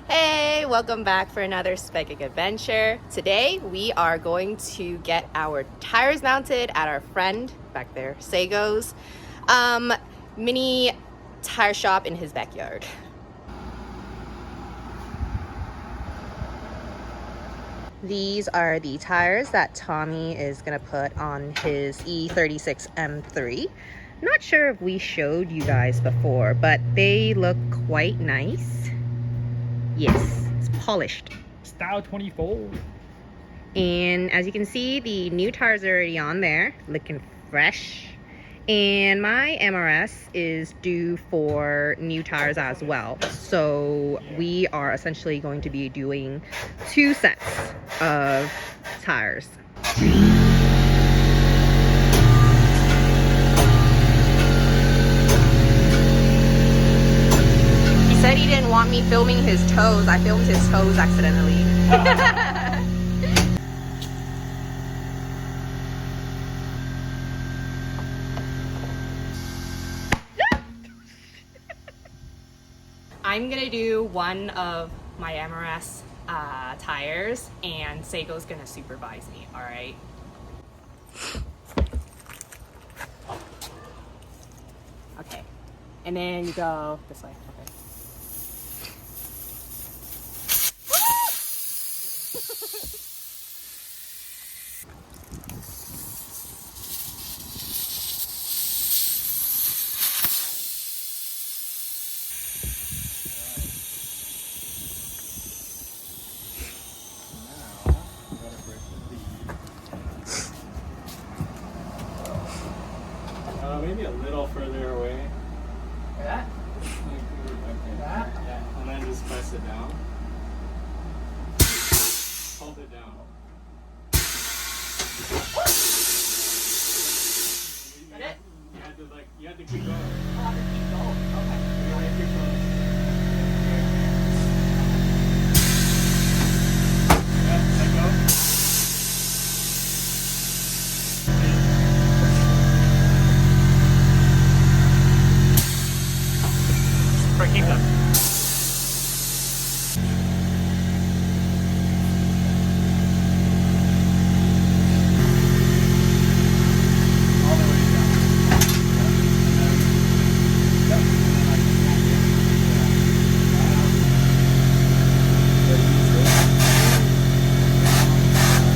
Hey, welcome back for another spiking adventure. Today we are going to get our tires mounted at our friend back there, Sego's mini tire shop in his backyard. These are the tires that Tommy is gonna put on his E36 M3. Not sure if we showed you guys before, but they look quite nice. Yes, it's polished. Style 24. And as you can see, the new tires are already on there, looking fresh. And my MRS is due for new tires as well. So we are essentially going to be doing 2 sets of tires. He said he didn't want me filming his toes. I filmed his toes accidentally. I'm gonna do one of my MRS tires, and Sego's gonna supervise me, all right? Okay, and then you go this way, okay. Maybe a little further away. Like that? Okay. That? Yeah, and then just press it down. Hold it down. Is that it? You had to keep going. Oh, I have to keep going. Okay. You want to keep going. Yeah, let go. Keep them. All the way down.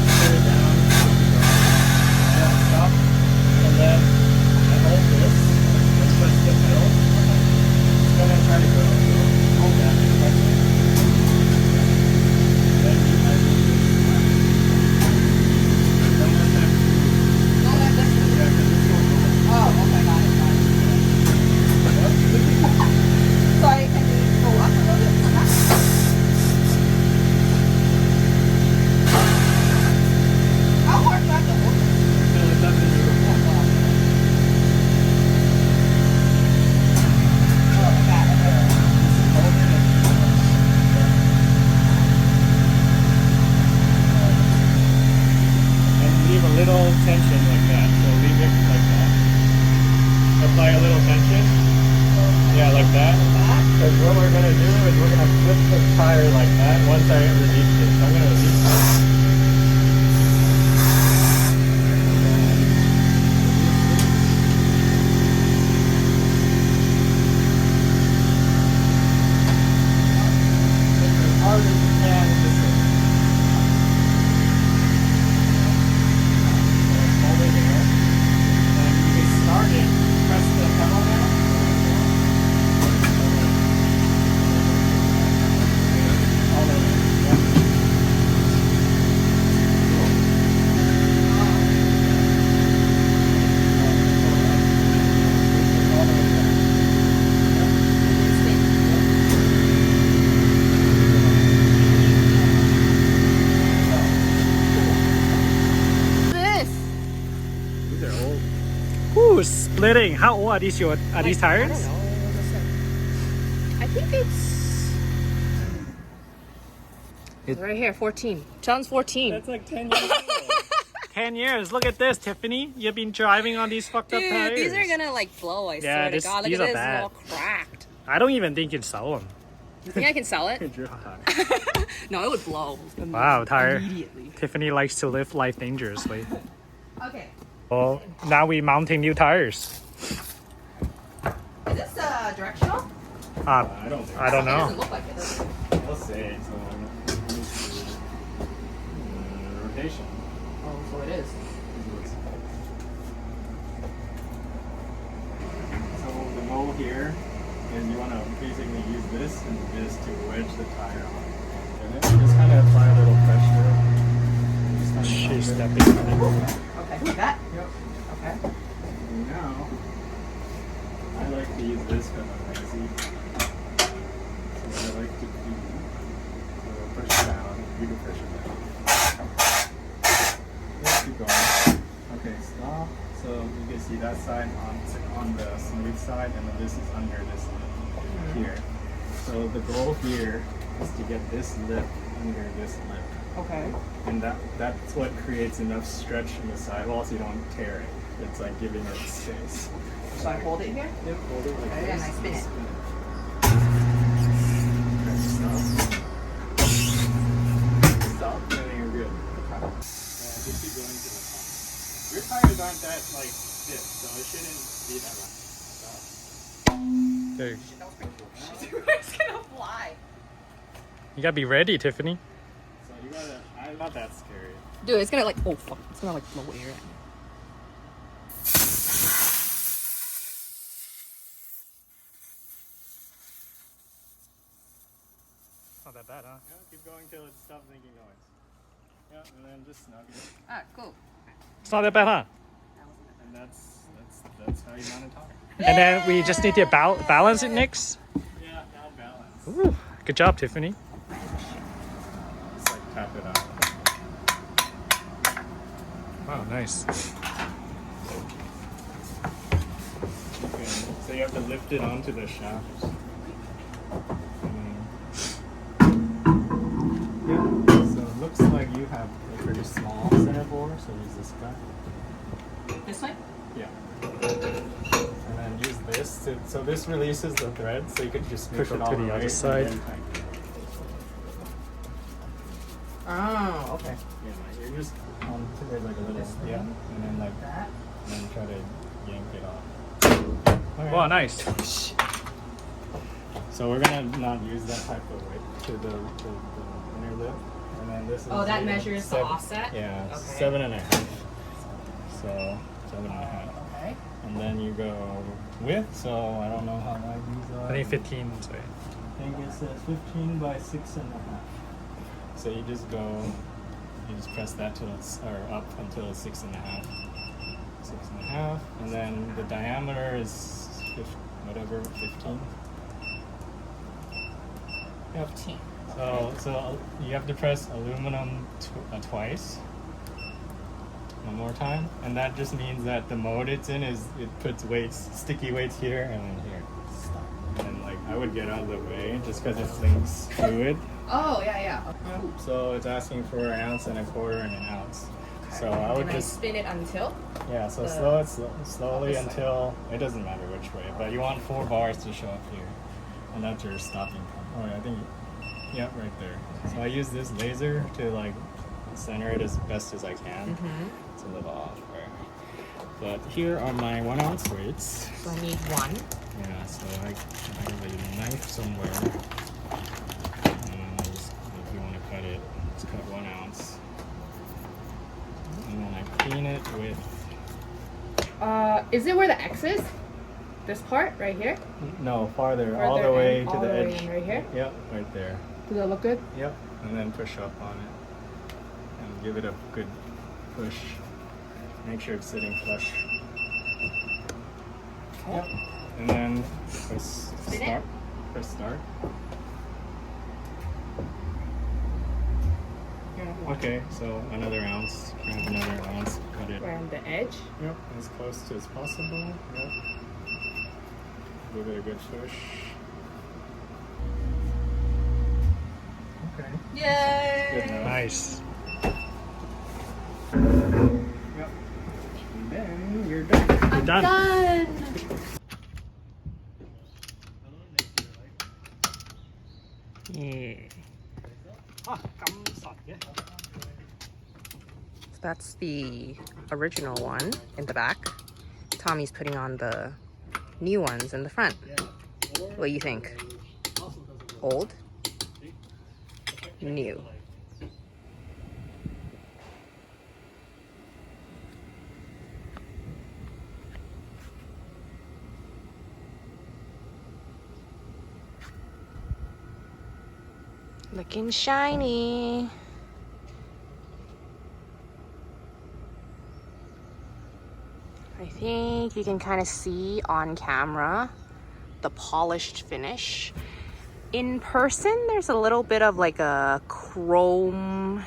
Put it down. Stop. And then I hold this. Let's press the pedal. I'm gonna try to go. Hold that. Then you might move this. Don't let that. Don't let this move. Yeah, because it's going on. Oh, okay, got it. So I can go up a little bit? How hard do I have to hold it? Until it doesn't move. Leave a little tension like that. So leave it like that. Apply a little tension. Yeah, like that. Because what we're going to do is we're going to flip the tire like that once I release it. So I'm going to release it. As hard as you can with this thing. Hold it there. And you can start it. Press the pedal now. All the way. Yeah. All the way down. This. These are old. Ooh, splitting. How old are these? Are these tires? I don't know. I think it's right here, 14. John's 14. That's like 10 years old. 10 years. Look at this, Tiffany. You've been driving on these fucked up Dude, tires. these are gonna like blow, I Yeah, swear to God. Look these at are this, bad. all cracked. I don't even think you'd sell them. You think I can sell it? Drift tire. No, it would blow. Wow, tire. Immediately. Tiffany likes to live life dangerously. Okay. Well, now we mounting new tires. Is this directional? I don't think. I don't It doesn't know. look like it, does it? We'll see. So, rotation. Oh, so it is. So the goal here is you want to basically use this and this to wedge the tire on. And then just kind of apply a little pressure. She's stepping on it. Okay, like that? Yep. Okay. And now, I like to use this because I'm lazy. So what I like to do, push down, you can push it down. Let's keep going. Okay, stop. So you can see that side on the smooth side, and then this is under this lip here. So the goal here is to get this lip under this lip. Okay. And that's what creates enough stretch in the sidewall so you don't tear it. It's like giving it space. So I hold it here? Yep, hold it like Okay, this. and I spin it. Okay, stop, and then you're good. Just keep going to the top. Your tires aren't that like stiff, so it shouldn't be that much. There. That was pretty cool. It's gonna fly. You gotta be ready, Tiffany. So you gotta. I'm not that scary. Dude, it's gonna like, oh fuck, it's gonna like blow air. Not that bad, huh? Yeah, keep going till it stops making noise. Yeah, and then just snug it. Ah, cool. It's not that bad, huh? And that's how you mount a tire. And then we just need to balance it next. Yeah, now balance. Ooh, good job, Tiffany. Just like tap it out. Wow, nice. Okay, so you have to lift it onto the shaft. Yeah, so it looks like you have a pretty small center bore, so use this guy. This way? Yeah. And then use this to, so this releases the thread, so you could just push it all to the other side. Oh, okay. Yeah, you're just on there's like a little and then like That. and then try to yank it off. Okay. Wow, nice. So we're gonna not use that type of weight to the inner lip, and then this is. Oh, that measures the offset? Yeah, Okay. 7.5. So 7.5. Okay. And then you go width, so I don't know how wide these are. I think 15. Sorry. I think it says 15 by 6.5. So you just press that till it's, or up until it's 6.5. 6.5. And then the diameter is 15. Yep. 15. So you have to press aluminum twice. One more time, and that just means that the mode it's in is it puts weights, sticky weights here and then here. And like I would get out of the way just because it flings through it. Oh, yeah. Okay. So it's asking for 1.25 ounces and 1 ounce. So I would And just spin it until? yeah. So the- slow it slowly this way. until it doesn't matter which way, but you want 4 bars to show up here, and that's your stopping point. Oh yeah, I think yeah, right there. So I use this laser to like center it as best as I can. It's a little off, right? But here are my 1 ounce weights. So I need one. Yeah, so I have a knife somewhere. And if you want to cut it, just cut 1 ounce. And then I clean it with. Is it where the X is? This part right here? No, farther, all Further the way in, to all the the way edge. in right here? Yep, right there. Does that look good? Yep, and then push up on it. And give it a good push. Make sure it's sitting flush. Okay. Yep. And then press Spin it? start. Press start. Okay, so another ounce. Grab another ounce. Cut it. Around the edge. Yep, as close to as possible. Yep. Give it a good push. Okay. Yay! Good enough. Nice. Yep. And then you're done. You're done. Done! So that's the original one in the back. Tommy's putting on the new ones in the front. What do you think? Old? New? Looking shiny. I think you can kind of see on camera the polished finish. In person, there's a little bit of like a chrome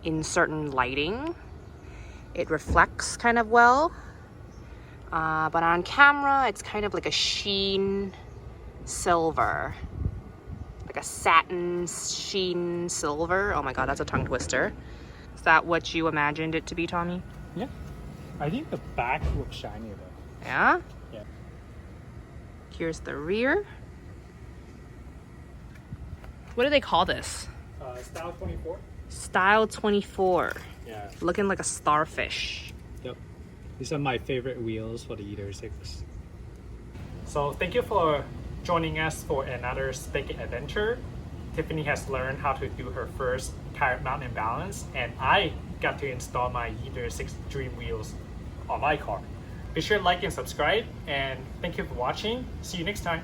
in certain lighting. It reflects kind of well. But on camera, it's kind of like a sheen silver. Like a satin sheen silver. Oh my god, that's a tongue twister. Is that what you imagined it to be, Tommy? Yeah. I think the back looks shiny though. Yeah? Yeah. Here's the rear. What do they call this? Style 24. Style 24. Yeah. Looking like a starfish. Yep. These are my favorite wheels for the E36. So thank you for joining us for another Spigot adventure. Tiffany has learned how to do her first tire mount and balance, and I got to install my E36 Dream wheels on my car. Be sure to like and subscribe, and thank you for watching. See you next time.